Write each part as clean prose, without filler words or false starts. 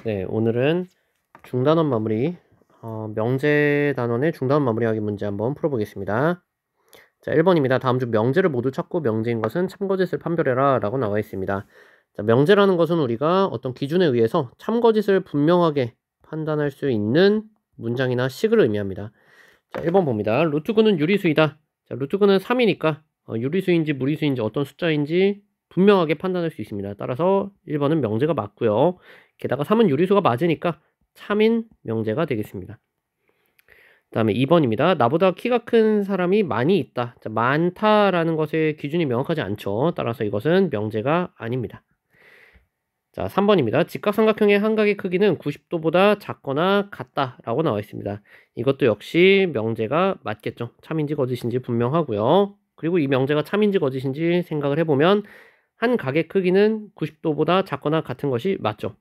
네, 오늘은 중단원 마무리, 명제 단원의 중단원 마무리하기 문제 한번 풀어보겠습니다. 자, 1번입니다. 다음 중 명제를 모두 찾고 명제인 것은 참거짓을 판별해라 라고 나와 있습니다. 자, 명제라는 것은 우리가 어떤 기준에 의해서 참거짓을 분명하게 판단할 수 있는 문장이나 식을 의미합니다. 자, 1번 봅니다. 루트근은 유리수이다. 자, 루트근은 3이니까 유리수인지 무리수인지 어떤 숫자인지 분명하게 판단할 수 있습니다. 따라서 1번은 명제가 맞고요. 게다가 3은 유리수가 맞으니까 참인 명제가 되겠습니다. 그 다음에 2번입니다. 나보다 키가 큰 사람이 많이 있다. 자, 많다라는 것의 기준이 명확하지 않죠. 따라서 이것은 명제가 아닙니다. 자, 3번입니다. 직각삼각형의 한각의 크기는 90도보다 작거나 같다라고 나와 있습니다. 이것도 역시 명제가 맞겠죠. 참인지 거짓인지 분명하고요. 그리고 이 명제가 참인지 거짓인지 생각을 해보면 한 각의 크기는 90도보다 작거나 같은 것이 맞죠.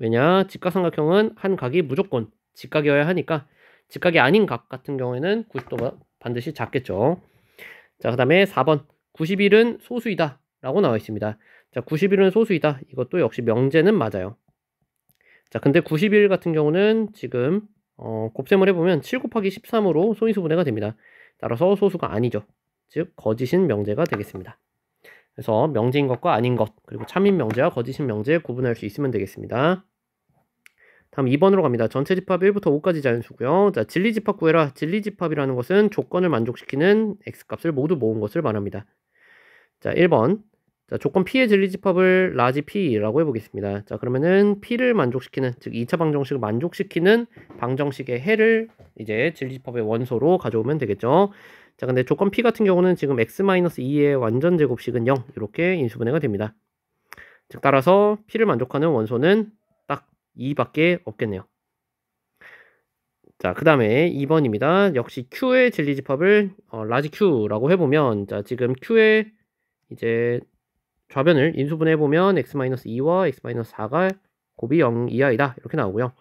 왜냐? 직각삼각형은 한 각이 무조건 직각이어야 하니까 직각이 아닌 각 같은 경우에는 90도보다 반드시 작겠죠. 자, 그 다음에 4번 91은 소수이다 라고 나와 있습니다. 자, 91은 소수이다. 이것도 역시 명제는 맞아요. 자, 근데 91 같은 경우는 지금 곱셈을 해보면 7 곱하기 13으로 소인수분해가 됩니다. 따라서 소수가 아니죠. 즉 거짓인 명제가 되겠습니다. 그래서 명제인 것과 아닌 것, 그리고 참인 명제와 거짓인 명제 구분할 수 있으면 되겠습니다. 다음 2번으로 갑니다. 전체 집합 1부터 5까지 자연수고요. 자, 진리집합 구해라. 진리집합이라는 것은 조건을 만족시키는 x값을 모두 모은 것을 말합니다. 자, 1번. 자, 조건 P의 진리집합을 라지 P라고 해보겠습니다. 자, 그러면은 P를 만족시키는, 즉 2차 방정식을 만족시키는 방정식의 해를 이제 진리집합의 원소로 가져오면 되겠죠. 자, 근데 조건 P 같은 경우는 지금 x-2의 완전 제곱식은 0 이렇게 인수분해가 됩니다. 즉 따라서 P를 만족하는 원소는 딱 2밖에 없겠네요. 자, 그 다음에 2번입니다. 역시 Q의 진리집합을 라지 Q라고 해보면, 자, 지금 Q의 이제 좌변을 인수분해해보면 x-2와 x-4가 곱이 0 이하이다 이렇게 나오고요.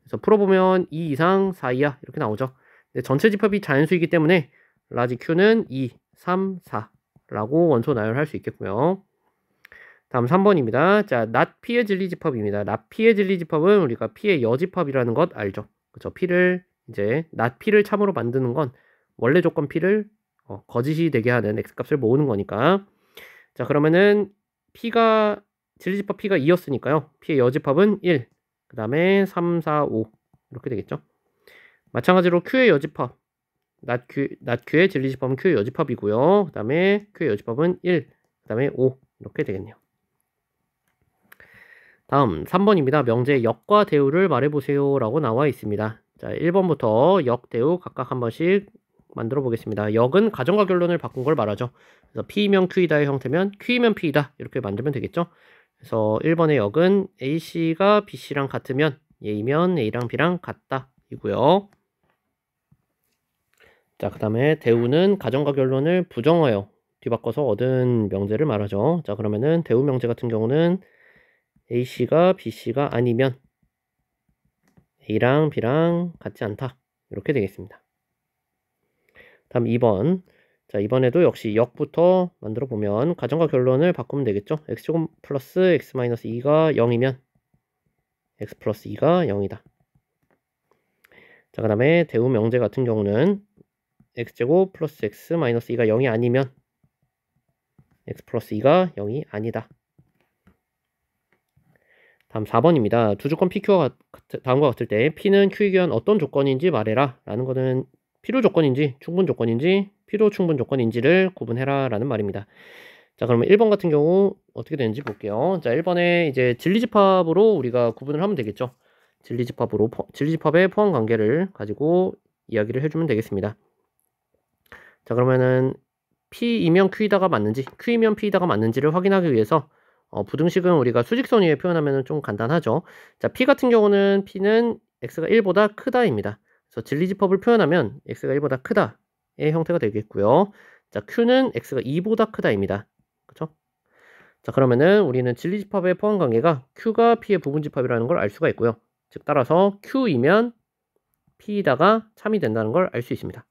그래서 풀어보면 2 이상 4 이하 이렇게 나오죠. 근데 전체 집합이 자연수이기 때문에 라지 Q는 2, 3, 4라고 원소 나열할 수 있겠고요. 다음 3번입니다. 자, not P의 진리집합입니다. not P의 진리집합은 우리가 P의 여집합이라는 것 알죠? 그렇죠? P를 이제 not P를 참으로 만드는 건 원래 조건 P를 거짓이 되게 하는 x값을 모으는 거니까. 자, 그러면은 P가 진리집합 P가 2였으니까요. P의 여집합은 1, 그 다음에 3, 4, 5 이렇게 되겠죠. 마찬가지로 Q의 여집합 not Q의 진리집합은 Q의 여집합이고요. 그 다음에 Q의 여집합은 1, 그 다음에 5 이렇게 되겠네요. 다음 3번입니다. 명제 역과 대우를 말해보세요 라고 나와 있습니다. 자, 1번부터 역, 대우 각각 한 번씩 만들어 보겠습니다. 역은 가정과 결론을 바꾼 걸 말하죠. 그래서 P이면 Q이다의 형태면 Q이면 P이다 이렇게 만들면 되겠죠. 그래서 1번의 역은 AC가 BC랑 같으면 A면 A랑 B랑 같다 이고요. 자, 그 다음에 대우는 가정과 결론을 부정하여 뒤바꿔서 얻은 명제를 말하죠. 자, 그러면은 대우 명제 같은 경우는 AC가 BC가 아니면 A랑 B랑 같지 않다 이렇게 되겠습니다. 다음 2번. 자, 이번에도 역시 역부터 만들어 보면 가정과 결론을 바꾸면 되겠죠. x제곱 플러스 x-2가 0이면 x 플러스 2가 0이다. 자, 그 다음에 대우 명제 같은 경우는 x제곱 플러스 x-2가 0이 아니면 x 플러스 2가 0이 아니다. 다음 4번입니다. 두 조건 PQ와 다음과 같을 때 P는 Q에 의한 어떤 조건인지 말해라 라는 것은 필요 조건인지 충분 조건인지 필요 충분 조건인지를 구분해라 라는 말입니다. 자, 그러면 1번 같은 경우 어떻게 되는지 볼게요. 자, 1번에 이제 진리집합으로 우리가 구분을 하면 되겠죠. 진리집합의 포함 관계를 가지고 이야기를 해주면 되겠습니다. 자, 그러면은 P이면 Q이다가 맞는지 Q이면 P이다가 맞는지를 확인하기 위해서 부등식은 우리가 수직선 위에 표현하면 좀 간단하죠. 자, P 같은 경우는 P는 X가 1보다 크다입니다. 그래서 진리집합을 표현하면 X가 1보다 크다의 형태가 되겠고요. 자, Q는 X가 2보다 크다입니다. 그렇죠? 자, 그러면은 우리는 진리집합의 포함관계가 Q가 P의 부분집합이라는 걸 알 수가 있고요. 즉 따라서 Q이면 P이다가 참이 된다는 걸 알 수 있습니다.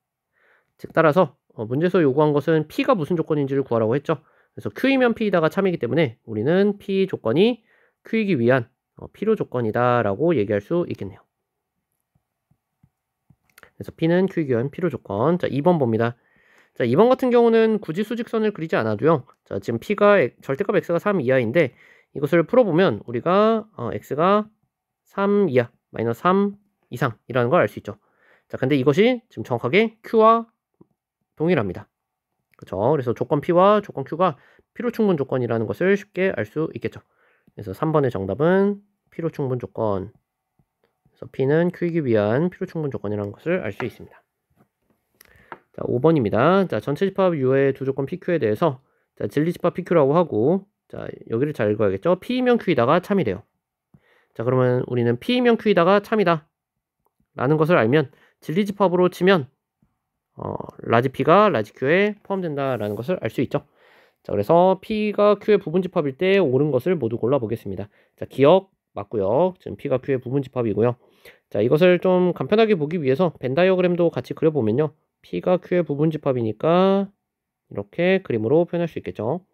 즉 따라서 문제에서 요구한 것은 P가 무슨 조건인지를 구하라고 했죠. 그래서 Q이면 P이다가 참이기 때문에 우리는 P 조건이 Q이기 위한 필요 조건이다 라고 얘기할 수 있겠네요. 그래서 P는 Q의 기원 필요 조건. 자, 2번 봅니다. 자, 2번 같은 경우는 굳이 수직선을 그리지 않아도요. 자, 지금 P가 절대값 X가 3 이하인데 이것을 풀어보면 우리가 X가 3 이하, 마이너스 3 이상이라는 걸 알 수 있죠. 자, 근데 이것이 지금 정확하게 Q와 동일합니다. 그렇죠? 그래서 조건 P와 조건 Q가 필요 충분 조건이라는 것을 쉽게 알 수 있겠죠. 그래서 3번의 정답은 필요 충분 조건. 그래서 P는 Q이기 위한 필요 충분 조건이라는 것을 알 수 있습니다. 자, 5번입니다. 자, 전체 집합 U의 두 조건 PQ에 대해서 자, 진리 집합 PQ라고 하고 자, 여기를 잘 읽어야겠죠? P이면 Q이다가 참이래요. 자, 그러면 우리는 P이면 Q이다가 참이다 라는 것을 알면 진리 집합으로 치면 라지 P가 라지 Q에 포함된다라는 것을 알 수 있죠. 자, 그래서 P가 Q의 부분 집합일 때 옳은 것을 모두 골라 보겠습니다. 자, 기억 맞고요. 지금 P가 Q의 부분 집합이고요. 자, 이것을 좀 간편하게 보기 위해서 벤 다이어그램도 같이 그려보면요. P가 Q의 부분 집합이니까 이렇게 그림으로 표현할 수 있겠죠.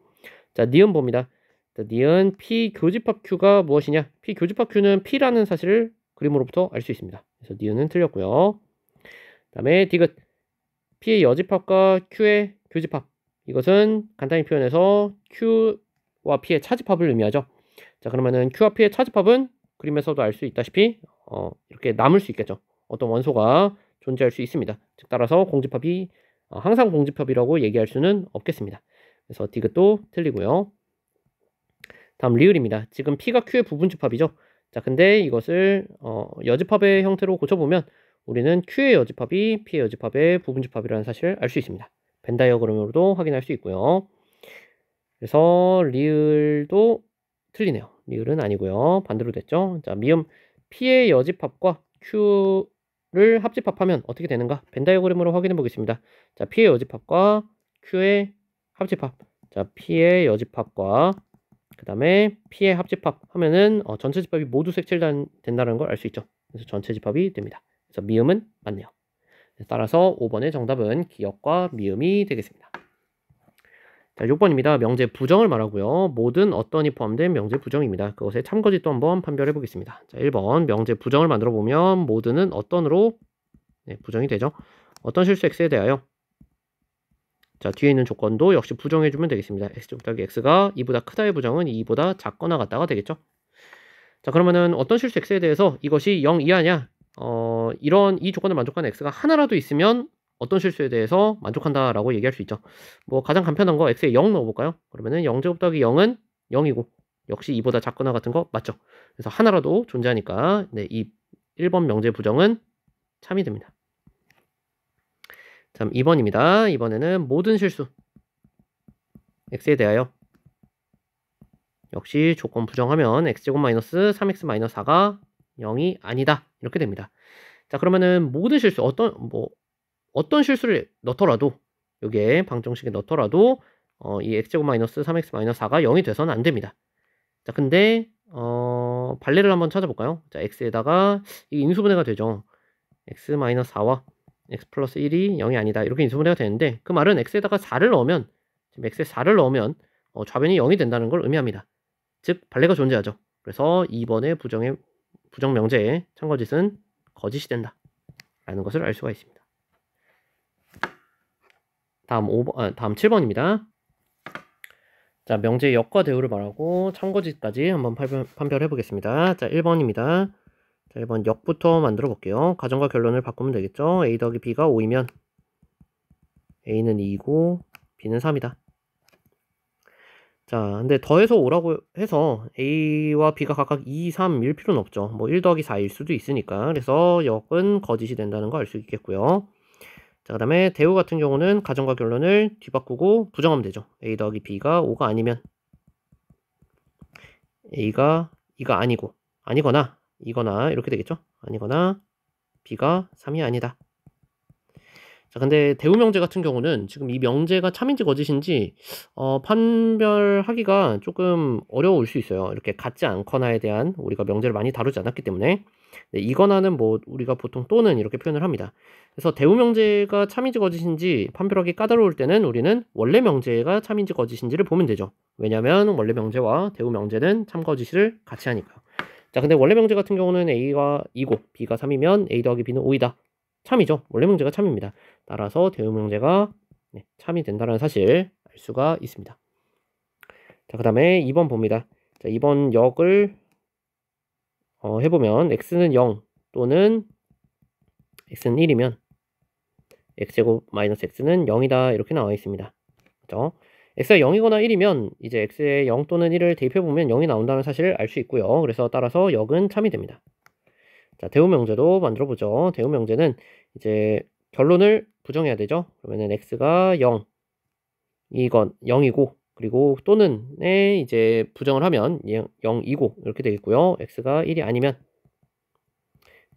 자, 니은 봅니다. 자, 니은 P 교집합 Q가 무엇이냐? P 교집합 Q는 P라는 사실을 그림으로부터 알 수 있습니다. 그래서 니은은 틀렸고요. 그 다음에 디귿 P의 여집합과 Q의 교집합. 이것은 간단히 표현해서 Q와 P의 차집합을 의미하죠. 자, 그러면은 Q와 P의 차집합은 그림에서도 알 수 있다시피 이렇게 남을 수 있겠죠. 어떤 원소가 존재할 수 있습니다. 즉 따라서 공집합이 항상 공집합이라고 얘기할 수는 없겠습니다. 그래서 디귿도 틀리고요. 다음 리을입니다. 지금 P가 Q의 부분 집합이죠. 자, 근데 이것을 여집합의 형태로 고쳐보면 우리는 Q의 여집합이 P의 여집합의 부분 집합이라는 사실을 알 수 있습니다. 벤 다이어그램으로도 확인할 수 있고요. 그래서 리을도 틀리네요. 리을은 아니고요. 반대로 됐죠. 자, 미음 P의 여집합과 Q를 합집합하면 어떻게 되는가? 벤 다이어그램으로 확인해 보겠습니다. 자, P의 여집합과 Q의 합집합. 자, P의 여집합과 그 다음에 P의 합집합 하면은 전체 집합이 모두 색칠된다는 걸 알 수 있죠. 그래서 전체 집합이 됩니다. 그래서 미음은 맞네요. 따라서 5번의 정답은 기역과 미음이 되겠습니다. 자, 6번입니다. 명제 부정을 말하고요. 모든 어떤이 포함된 명제 부정입니다. 그것의 참거짓 또 한번 판별해 보겠습니다. 자, 1번 명제 부정을 만들어 보면 모든은 어떤으로 부정이 되죠. 어떤 실수 x에 대하여 자, 뒤에 있는 조건도 역시 부정해 주면 되겠습니다. x제곱 더하기 x가 2보다 크다의 부정은 2보다 작거나 같다가 되겠죠. 자, 그러면은 어떤 실수 x에 대해서 이것이 0 이하냐? 이런 이 조건을 만족하는 x가 하나라도 있으면 어떤 실수에 대해서 만족한다라고 얘기할 수 있죠. 뭐 가장 간편한 거 x에 0 넣어볼까요? 그러면은 0제곱 더하기 0은 0이고 역시 2보다 작거나 같은 거 맞죠? 그래서 하나라도 존재하니까 이 1번 명제 부정은 참이 됩니다. 자, 2번입니다. 이번에는 모든 실수 x에 대하여 역시 조건 부정하면 x제곱 마이너스 3x 마이너스 4가 0이 아니다 이렇게 됩니다. 자, 그러면은 모든 실수 어떤 실수를 넣더라도 여기에 방정식에 넣더라도 이 x제곱 마이너스 3x 마이너스 4가 0이 돼서는 안 됩니다. 자, 근데 발레를 한번 찾아볼까요? 자, x에다가 이 인수분해가 되죠. x 마이너스 4와 x 플러스 1이 0이 아니다 이렇게 인수분해가 되는데 그 말은 x에다가 4를 넣으면 지금 x에 4를 넣으면 좌변이 0이 된다는 걸 의미합니다. 즉 발레가 존재하죠. 그래서 2번의 부정 명제의 참거짓은 거짓이 된다 라는 것을 알 수가 있습니다. 다음 7번입니다. 자, 명제의 역과 대우를 말하고 참거짓까지 한번 판별해 보겠습니다. 자, 1번입니다. 자, 1번 역부터 만들어 볼게요. 가정과 결론을 바꾸면 되겠죠. a 더하기 b가 5이면 a는 2이고 b는 3이다. 자, 근데 더해서 5라고 해서 a와 b가 각각 2, 3일 필요는 없죠. 뭐 1 더하기 4일 수도 있으니까. 그래서 역은 거짓이 된다는 거 알 수 있겠고요. 자, 그 다음에 대우 같은 경우는 가정과 결론을 뒤바꾸고 부정하면 되죠. a 더하기 b가 5가 아니면 a가 2가 아니거나 이거나 이렇게 되겠죠. 아니거나 b가 3이 아니다. 자, 근데 대우 명제 같은 경우는 지금 이 명제가 참인지 거짓인지 판별하기가 조금 어려울 수 있어요. 이렇게 같지 않거나에 대한 우리가 명제를 많이 다루지 않았기 때문에 이거나는 뭐 우리가 보통 또는 이렇게 표현을 합니다. 그래서 대우 명제가 참인지 거짓인지 판별하기 까다로울 때는 우리는 원래 명제가 참인지 거짓인지를 보면 되죠. 왜냐하면 원래 명제와 대우 명제는 참 거짓을 같이 하니까요. 자, 근데 원래 명제 같은 경우는 A가 2고 B가 3이면 A 더하기 B는 5이다. 참이죠. 원래 명제가 참입니다. 따라서 대우 명제가 참이 된다는 사실 알 수가 있습니다. 자, 그 다음에 2번 봅니다. 자, 2번 역을 해보면 x는 0 또는 x는 1이면 x제곱 마이너스 x는 0이다 이렇게 나와 있습니다. 그렇죠? x가 0이거나 1이면 이제 x에 0 또는 1을 대입해보면 0이 나온다는 사실을 알 수 있고요. 그래서 따라서 역은 참이 됩니다. 자, 대우명제도 만들어보죠. 대우명제는 이제 결론을 부정해야 되죠. 그러면은 x가 0 이건 0이고 그리고 또는에 이제 부정을 하면 0이고 이렇게 되겠고요. x가 1이 아니면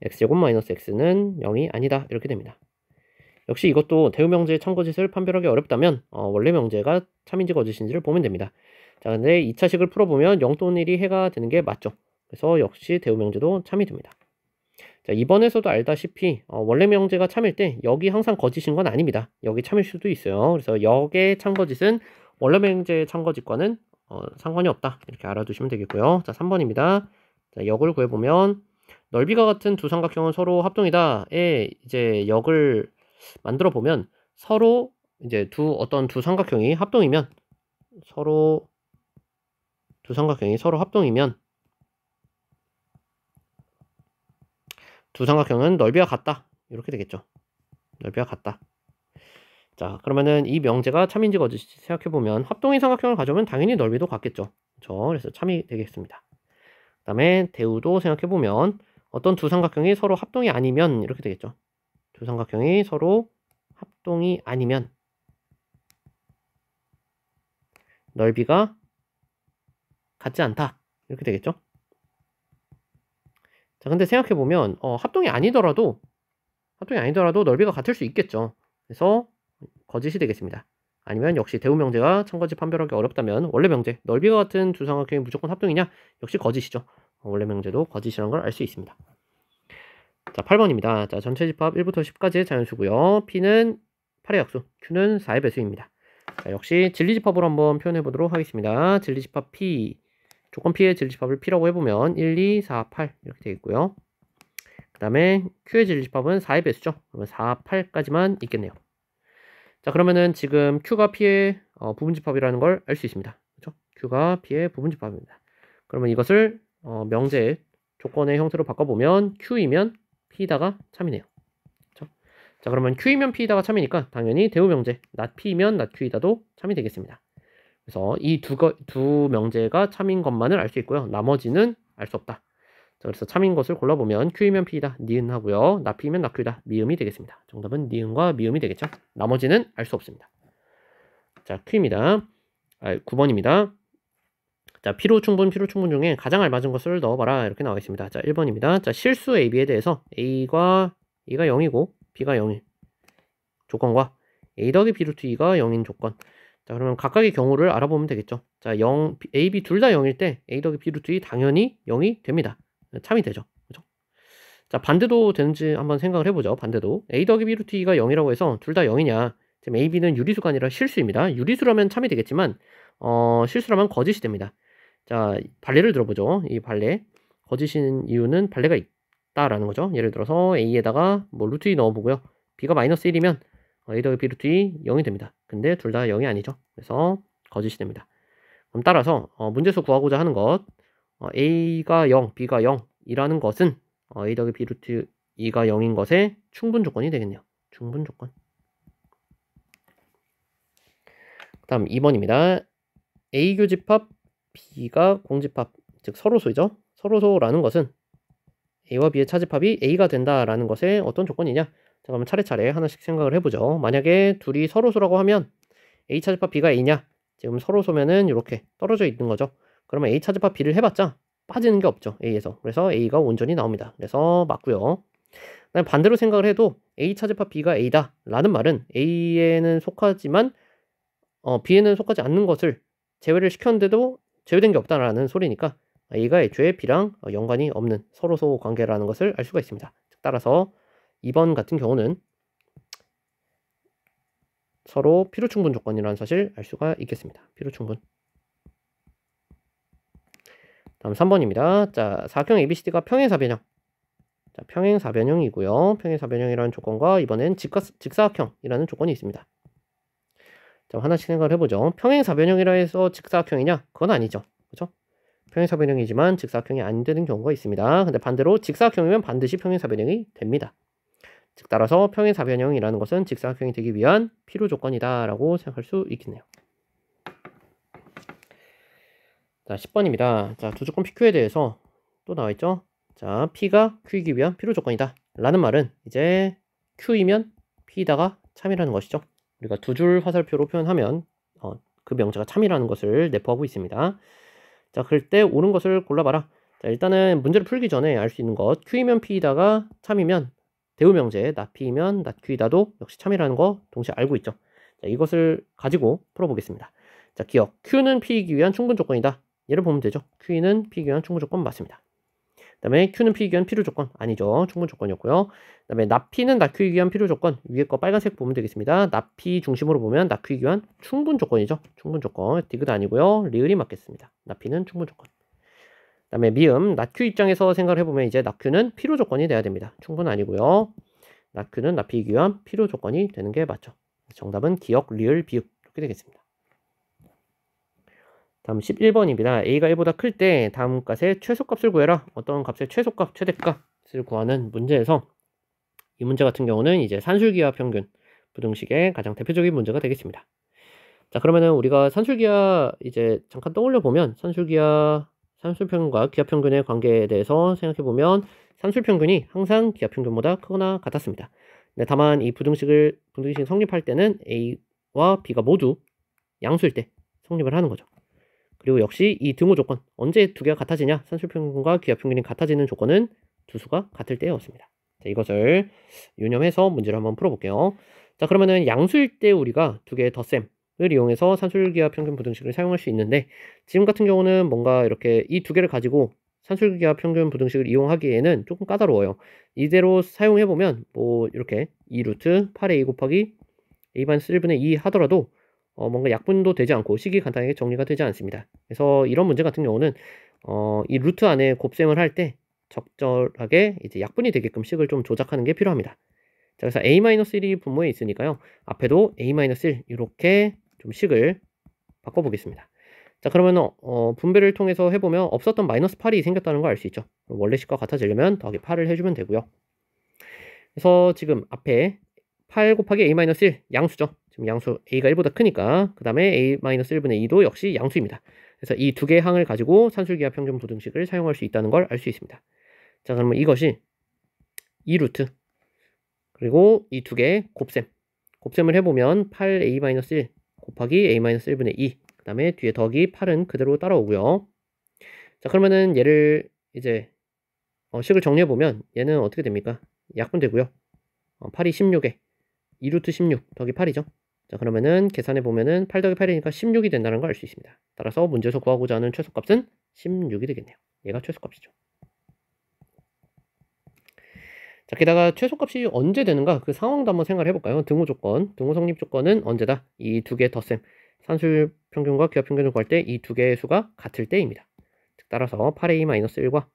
x제곱 마이너스 x는 0이 아니다 이렇게 됩니다. 역시 이것도 대우명제의 참거짓을 판별하기 어렵다면 원래 명제가 참인지 거짓인지를 보면 됩니다. 자, 근데 2차식을 풀어보면 0 또는 1이 해가 되는 게 맞죠. 그래서 역시 대우명제도 참이 됩니다. 자, 이번에서도 알다시피 원래 명제가 참일 때 역이 항상 거짓인 건 아닙니다. 역이 참일 수도 있어요. 그래서 역의 참거짓은 원래 명제의 참거짓과는 상관이 없다. 이렇게 알아두시면 되겠고요. 자, 3번입니다. 자, 역을 구해보면 넓이가 같은 두 삼각형은 서로 합동이다에 이제 역을 만들어 보면 서로 이제 어떤 두 삼각형이 합동이면 두 삼각형이 서로 합동이면 두 삼각형은 넓이와 같다. 이렇게 되겠죠. 넓이와 같다. 자, 그러면은 이 명제가 참인지 거짓인지 생각해보면 합동인 삼각형을 가져오면 당연히 넓이도 같겠죠. 그렇죠? 그래서 참이 되겠습니다. 그 다음에 대우도 생각해보면 어떤 두 삼각형이 서로 합동이 아니면 이렇게 되겠죠. 두 삼각형이 서로 합동이 아니면 넓이가 같지 않다. 이렇게 되겠죠. 자, 근데 생각해보면 합동이 아니더라도 넓이가 같을 수 있겠죠. 그래서 거짓이 되겠습니다. 아니면 역시 대우명제가 참거짓 판별하기 어렵다면 원래 명제 넓이가 같은 두 삼각형이 무조건 합동이냐? 역시 거짓이죠. 원래 명제도 거짓이라는 걸 알 수 있습니다. 자, 8번입니다. 자, 전체 집합 1부터 10까지의 자연수고요. P는 8의 약수, Q는 4의 배수입니다. 자, 역시 진리집합으로 한번 표현해 보도록 하겠습니다. 진리집합 P, 조건 P의 진리집합을 P라고 해보면 1, 2, 4, 8 이렇게 되겠고요. 그 다음에 Q의 진리집합은 4의 배수죠. 그러면 4, 8까지만 있겠네요. 자, 그러면은 지금 Q가 P의 부분집합이라는 걸 알 수 있습니다. 그렇죠? Q가 P의 부분집합입니다. 그러면 이것을 명제 조건의 형태로 바꿔보면 Q이면 P다가 참이네요. 그렇죠? 자, 그러면 Q이면 P다가 참이니까 당연히 대우명제 not P이면 not Q이다도 참이 되겠습니다. 그래서 이 두 명제가 참인 것만을 알 수 있고요. 나머지는 알 수 없다. 자, 그래서 참인 것을 골라보면 Q이면 P이다, 니은 하고요. not P이면 not Q이다, 미음이 되겠습니다. 정답은 니은과 미음이 되겠죠. 나머지는 알 수 없습니다. 자, Q입니다. 9번입니다. 자, 피로 충분 중에 가장 알맞은 것을 넣어봐라. 이렇게 나와 있습니다. 자, 1번입니다. 자, 실수 AB에 대해서 A가 0이고 B가 0일 조건과 A 더하기 B 루트 2가 0인 조건. 자, 그러면 각각의 경우를 알아보면 되겠죠. 자, A, B 둘 다 0일 때 A 더하기 B 루트 2 당연히 0이 됩니다. 참이 되죠. 그죠? 자, 반대도 되는지 한번 생각을 해보죠. 반대도 A 더하기 B 루트 2가 0이라고 해서 둘 다 0이냐? 지금 A, B는 유리수가 아니라 실수입니다. 유리수라면 참이 되겠지만 실수라면 거짓이 됩니다. 자, 발레를 들어보죠. 이 발레 거짓인 이유는 발레가 있다라는 거죠. 예를 들어서 A에다가 뭐 루트 2 넣어보고요. B가 마이너스 1이면 A 더하기 B 루트 2 0이 됩니다. 근데 둘 다 0이 아니죠. 그래서 거짓이 됩니다. 그럼 따라서 문제에서 구하고자 하는 것 A가 0, B가 0이라는 것은 A 더하기 B 루트 2가 0인 것의 충분 조건이 되겠네요. 충분 조건. 그 다음 2번입니다. A 교집합, B가 공집합, 즉 서로소이죠. 서로소라는 것은 A와 B의 차집합이 A가 된다라는 것의 어떤 조건이냐? 자, 그러면 차례차례 하나씩 생각을 해보죠. 만약에 둘이 서로소라고 하면 A 차집합 B가 A냐? 지금 서로소면은 이렇게 떨어져 있는 거죠. 그러면 A 차집합 B를 해봤자 빠지는 게 없죠. A에서. 그래서 A가 온전히 나옵니다. 그래서 맞고요. 그다음에 반대로 생각을 해도 A 차집합 B가 A다 라는 말은 A에는 속하지만 B에는 속하지 않는 것을 제외를 시켰는데도 제외된 게 없다라는 소리니까 A가 애초에 B랑 연관이 없는 서로소 관계라는 것을 알 수가 있습니다. 따라서 2번 같은 경우는 서로 필요충분 조건이라는 사실 알 수가 있겠습니다. 필요충분. 다음 3번입니다. 자, 사각형 ABCD가 평행사변형. 자, 평행사변형이고요. 평행사변형이라는 조건과 이번엔 직사각형이라는 조건이 있습니다. 자, 하나씩 생각을 해보죠. 평행사변형이라 해서 직사각형이냐? 그건 아니죠. 그렇죠? 평행사변형이지만 직사각형이 안 되는 경우가 있습니다. 근데 반대로 직사각형이면 반드시 평행사변형이 됩니다. 즉 따라서 평행사변형이라는 것은 직사각형이 되기 위한 필요 조건이다 라고 생각할 수 있겠네요. 자, 10번입니다. 자, 두 조건 PQ에 대해서 또 나와있죠. 자, P가 Q이기 위한 필요 조건이다 라는 말은 이제 Q이면 P다가 참이라는 것이죠. 우리가 두 줄 화살표로 표현하면 그 명제가 참이라는 것을 내포하고 있습니다. 자, 그럴 때 옳은 것을 골라봐라. 자, 일단은 문제를 풀기 전에 알 수 있는 것, Q이면 P이다가 참이면 대우 명제, not P이면 not Q이다도 역시 참이라는 거 동시에 알고 있죠. 자, 이것을 가지고 풀어보겠습니다. 자, 기억, Q는 P이기 위한 충분 조건이다. 얘를 보면 되죠. Q는 P이기 위한 충분 조건 맞습니다. 그 다음에 Q는 P이기 위한 필요 조건 아니죠. 충분 조건이었고요. 그 다음에 not P는 not Q이기 위한 필요 조건, 위에 거 빨간색 보면 되겠습니다. not P 중심으로 보면 not Q이기 위한 충분 조건이죠. 충분 조건, 디귿 아니고요. 리을이 맞겠습니다. not P는 충분 조건. 그 다음에 미음, not Q 입장에서 생각을 해보면 이제 not Q는 필요 조건이 돼야 됩니다. 충분 아니고요. not Q는 not P이기 위한 필요 조건이 되는 게 맞죠. 정답은 기억, 리을, 비읍 이렇게 되겠습니다. 다음 11번입니다. A가 1보다 클 때 다음 값의 최소값을 구해라. 어떤 값의 최소값, 최대값을 구하는 문제에서 이 문제 같은 경우는 이제 산술기하 평균 부등식의 가장 대표적인 문제가 되겠습니다. 자, 그러면은 우리가 산술기하 이제 잠깐 떠올려 보면 산술평균과 기하평균의 관계에 대해서 생각해 보면 산술평균이 항상 기하평균보다 크거나 같았습니다. 근데 다만 이 부등식이 성립할 때는 A와 B가 모두 양수일 때 성립을 하는 거죠. 그리고 역시 이 등호 조건, 언제 두 개가 같아지냐? 산술평균과 기하평균이 같아지는 조건은 두 수가 같을 때였습니다. 자, 이것을 유념해서 문제를 한번 풀어볼게요. 자, 그러면은 양수일 때 우리가 두 개의 덧셈을 이용해서 산술기하평균 부등식을 사용할 수 있는데, 지금 같은 경우는 뭔가 이렇게 이 두 개를 가지고 산술기하평균 부등식을 이용하기에는 조금 까다로워요. 이대로 사용해보면 뭐 이렇게 2루트 8a 곱하기 a-1분의 2 하더라도 뭔가 약분도 되지 않고 식이 간단하게 정리가 되지 않습니다. 그래서 이런 문제 같은 경우는 이 루트 안에 곱셈을 할 때 적절하게 이제 약분이 되게끔 식을 좀 조작하는 게 필요합니다. 자, 그래서 a-1이 분모에 있으니까요. 앞에도 a-1 이렇게 좀 식을 바꿔보겠습니다. 자, 그러면 분배를 통해서 해보면 없었던 마이너스 8이 생겼다는 걸 알 수 있죠. 원래 식과 같아지려면 더하기 8을 해주면 되고요. 그래서 지금 앞에 8 곱하기 a-1 양수죠. 지금 양수 a가 1보다 크니까 그 다음에 a-1분의 2도 역시 양수입니다. 그래서 이 두 개의 항을 가지고 산술기하 평균 부등식을 사용할 수 있다는 걸 알 수 있습니다. 자, 그러면 이것이 2루트 그리고 이 두 개의 곱셈을 해보면 8a-1 곱하기 a-1분의 2 그 다음에 뒤에 더하기 8은 그대로 따라오고요. 자, 그러면은 얘를 이제 식을 정리해보면 얘는 어떻게 됩니까? 약분되고요. 8이 16에 2루트 16 더하기 8이죠. 자, 그러면은 계산해보면은 8 더하기 8이니까 16이 된다는 걸 알 수 있습니다. 따라서 문제에서 구하고자 하는 최소값은 16이 되겠네요. 얘가 최소값이죠. 자, 게다가 최소값이 언제 되는가? 그 상황도 한번 생각을 해볼까요? 등호 성립 조건은 언제다? 이 두 개의 덧셈, 산술 평균과 기하 평균을 구할 때 이 두 개의 수가 같을 때입니다. 즉 따라서 8a-1과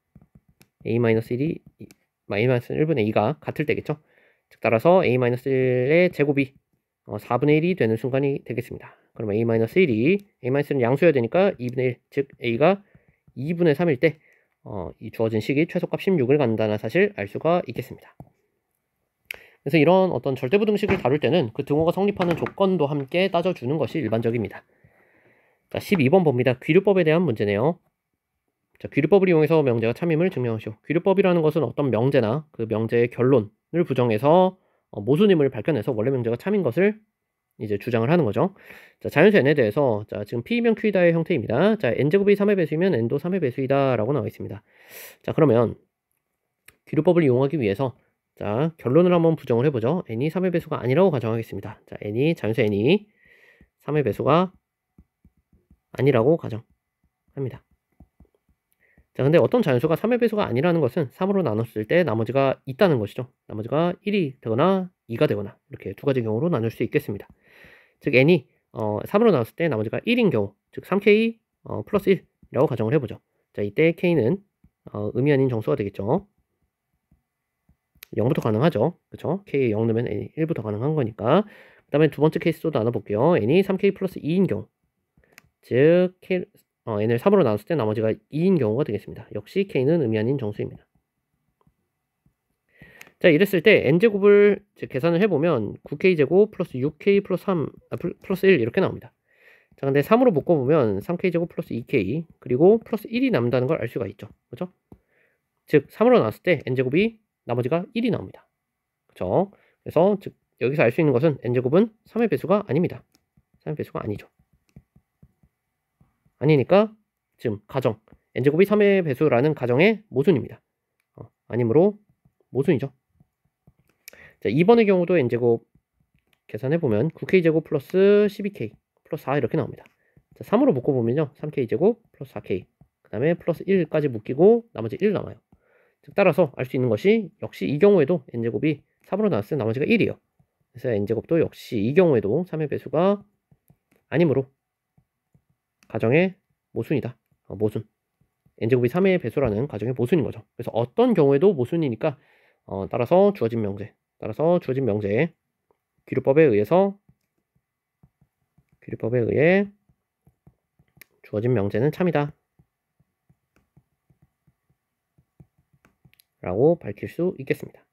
a-1이 -1분의 2가 같을 때겠죠? 즉 따라서 a-1의 제곱이 4분의 1이 되는 순간이 되겠습니다. 그러면 a-1은 양수여야 되니까 2분의 1, 즉 a가 2분의 3일 때 이 주어진 식이 최소값 16을 갖는다는 사실 알 수가 있겠습니다. 그래서 이런 어떤 절대부등식을 다룰 때는 그 등호가 성립하는 조건도 함께 따져주는 것이 일반적입니다. 자, 12번 봅니다. 귀류법에 대한 문제네요. 자, 귀류법을 이용해서 명제가 참임을 증명하시오. 귀류법이라는 것은 어떤 명제나 그 명제의 결론을 부정해서 모순임을 밝혀내서 원래 명제가 참인 것을 이제 주장을 하는 거죠. 자, 자연수 n에 대해서 자, 지금 p이면 q이다의 형태입니다. 자, n제곱이 3의 배수이면 n도 3의 배수이다 라고 나와 있습니다. 자, 그러면 귀류법을 이용하기 위해서 자, 결론을 한번 부정을 해보죠. n이 3의 배수가 아니라고 가정하겠습니다. 자, 자연수 n이 3의 배수가 아니라고 가정합니다. 자, 근데 어떤 자연수가 3의 배수가 아니라는 것은 3으로 나눴을 때 나머지가 있다는 것이죠. 나머지가 1이 되거나 2가 되거나 이렇게 두 가지 경우로 나눌 수 있겠습니다. 즉 n이 3으로 나눴을 때 나머지가 1인 경우, 즉 3k 플러스 1이라고 가정을 해보죠. 자, 이때 k는 의미 아닌 정수가 되겠죠. 0부터 가능하죠. 그쵸? k 0 넣으면 n이 1부터 가능한 거니까. 그 다음에 두 번째 케이스도 나눠볼게요. n이 3k 플러스 2인 경우. 즉, n을 3으로 나눴을 때 나머지가 2인 경우가 되겠습니다. 역시 k는 의미 아닌 정수입니다. 자, 이랬을 때 n제곱을 계산을 해보면 9k제곱 플러스 6k 플러스 3, 플러스 1 이렇게 나옵니다. 자, 근데 3으로 묶어보면 3k제곱 플러스 2k 그리고 플러스 1이 남는다는 걸 알 수가 있죠. 그죠? 즉 3으로 나눴을 때 n제곱이 나머지가 1이 나옵니다. 그죠? 그래서 즉 여기서 알 수 있는 것은 n제곱은 3의 배수가 아닙니다. 3의 배수가 아니죠. 아니니까 지금 가정 n제곱이 3의 배수라는 가정의 모순입니다. 아니므로 모순이죠. 자, 2번의 경우도 n제곱 계산해보면 9k제곱 플러스 12k 플러스 4 이렇게 나옵니다. 자, 3으로 묶어보면요. 3k제곱 플러스 4k 그 다음에 플러스 1까지 묶이고 나머지 1 남아요. 즉 따라서 알 수 있는 것이 역시 이 경우에도 n제곱이 3으로 나눴을 때 나머지가 1이에요. 그래서 n제곱도 역시 이 경우에도 3의 배수가 아니므로 가정의 모순이다. 모순. n제곱이 3의 배수라는 가정의 모순인 거죠. 그래서 어떤 경우에도 모순이니까 따라서 주어진 명제 귀류법에 의해 주어진 명제는 참이다 라고 밝힐 수 있겠습니다.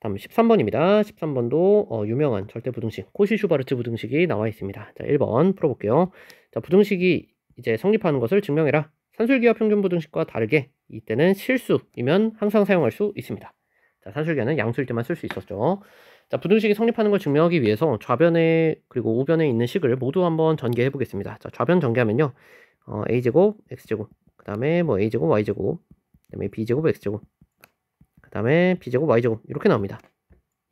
다음 13번입니다. 13번도 유명한 절대부등식 코시-슈바르트 부등식이 나와 있습니다. 자, 1번 풀어볼게요. 자, 부등식이 이제 성립하는 것을 증명해라. 산술기와 평균부등식과 다르게 이때는 실수이면 항상 사용할 수 있습니다. 자, 산술기와는 양수일 때만 쓸 수 있었죠. 자, 부등식이 성립하는 걸 증명하기 위해서 좌변에 그리고 우변에 있는 식을 모두 한번 전개해 보겠습니다. 자, 좌변 전개하면요. a제곱 x제곱 그 다음에 뭐 a제곱 y제곱 그 다음에 b제곱 x제곱 그 다음에 b제곱 y제곱 이렇게 나옵니다.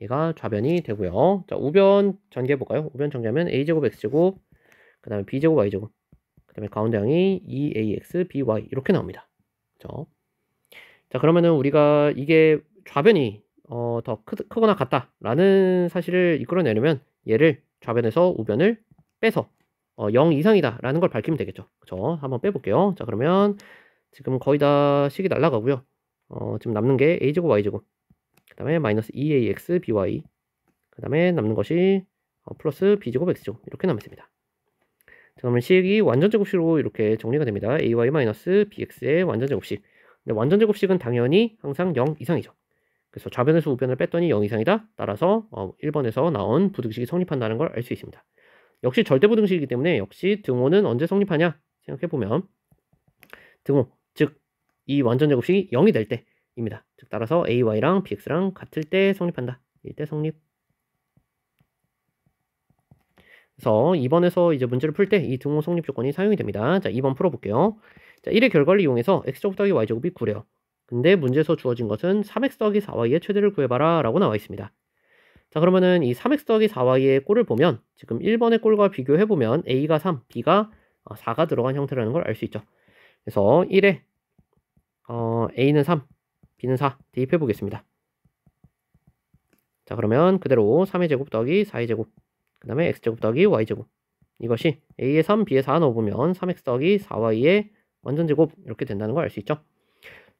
얘가 좌변이 되고요. 자, 우변 전개해 볼까요? 우변 전개하면 a제곱 x제곱 그 다음에 b제곱 y제곱 그 다음에 가운데 항이 2ax by 이렇게 나옵니다. 그렇죠? 자, 그러면은 우리가 이게 좌변이 더 크거나 같다라는 사실을 이끌어내려면 얘를 좌변에서 우변을 빼서 0 이상이다 라는 걸 밝히면 되겠죠. 그쵸? 한번 빼볼게요. 자, 그러면 지금 거의 다 식이 날라가고요. 지금 남는 게 a제곱 y제곱 그 다음에 마이너스 2ax by 그 다음에 남는 것이 플러스 b제곱 x제곱 이렇게 남았습니다. 자, 그러면 식이 완전제곱식으로 이렇게 정리가 됩니다. ay 마이너스 bx의 완전제곱식. 근데 완전제곱식은 당연히 항상 0 이상이죠. 그래서 좌변에서 우변을 뺐더니 0 이상이다. 따라서 1번에서 나온 부등식이 성립한다는 걸 알 수 있습니다. 역시 절대부등식이기 때문에 역시 등호는 언제 성립하냐 생각해보면 등호, 즉 이 완전제곱식이 0이 될 때입니다. 즉 따라서 ay랑 bx랑 같을 때 성립한다. 이때 성립. 그래서 2번에서 이제 문제를 풀 때 이 등호 성립 조건이 사용이 됩니다. 자, 2번 풀어볼게요. 자, 1의 결과를 이용해서 x제곱 더하기 y제곱이 9래요. 근데 문제에서 주어진 것은 3x 더하기 4y의 최대를 구해봐라 라고 나와 있습니다. 자, 그러면은 이 3x 더하기 4y의 꼴을 보면 지금 1번의 꼴과 비교해보면 a가 3, b가 4가 들어간 형태라는 걸 알 수 있죠. 그래서 1에 a는 3, b는 4 대입해보겠습니다. 자, 그러면 그대로 3의 제곱 더하기 4의 제곱 그 다음에 x제곱 더하기 y제곱 이것이 a에 3, b에 4 넣어보면 3x 더하기 4y의 완전제곱 이렇게 된다는 걸 알 수 있죠.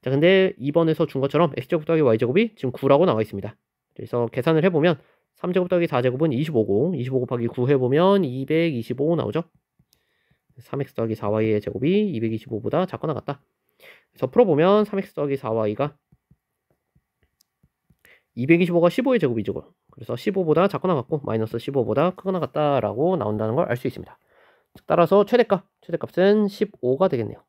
자, 근데 2번에서 준 것처럼 x제곱 더하기 y제곱이 지금 9라고 나와 있습니다. 그래서 계산을 해보면 3제곱 더하기 4제곱은 25고 25 곱하기 9 해보면 225 나오죠. 3x 더하기 4y의 제곱이 225보다 작거나 같다. 그래서 풀어보면 3x 더하기 4y가 225가 15의 제곱이죠. 그래서 15보다 작거나 같고 마이너스 15보다 크거나 같다라고 나온다는 걸 알 수 있습니다. 따라서 최대값은 15가 되겠네요.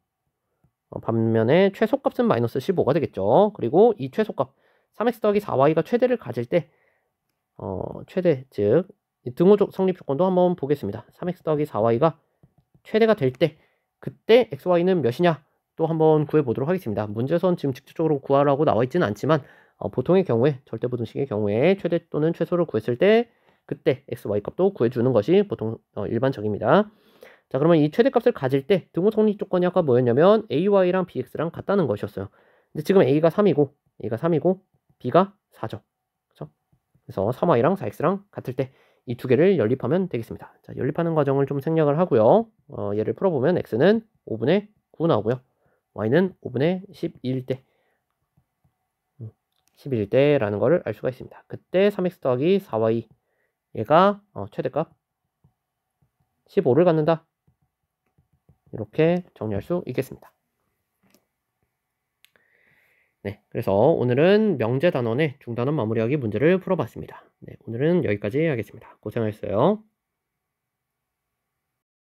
반면에 최소값은 마이너스 15가 되겠죠. 그리고 이 최소값 3x 더하기 4y가 최대를 가질 때 최대 즉 등호 성립 조건도 한번 보겠습니다. 3x 더하기 4y가 최대가 될 때 그때 xy는 몇이냐 또 한번 구해보도록 하겠습니다. 문제에서는 지금 직접적으로 구하라고 나와 있지는 않지만 보통의 경우에 절대부등식의 경우에 최대 또는 최소를 구했을 때 그때 x, y 값도 구해주는 것이 보통 일반적입니다. 자, 그러면 이 최대값을 가질 때 등호 성립 조건이 아까 뭐였냐면 ay랑 bx랑 같다는 것이었어요. 근데 지금 a가 3이고 b가 4죠. 그렇죠? 그래서 3y랑 4x랑 같을 때 이 두 개를 연립하면 되겠습니다. 자, 연립하는 과정을 좀 생략을 하고요. 얘를 풀어보면 x는 5분의 9 나오고요. y는 5분의 11대 11대라는 거를 알 수가 있습니다. 그때 3x 더하기 4y 얘가 최대값 15를 갖는다. 이렇게 정리할 수 있겠습니다. 네, 그래서 오늘은 명제 단원의 중단원 마무리하기 문제를 풀어봤습니다. 네, 오늘은 여기까지 하겠습니다. 고생하셨어요.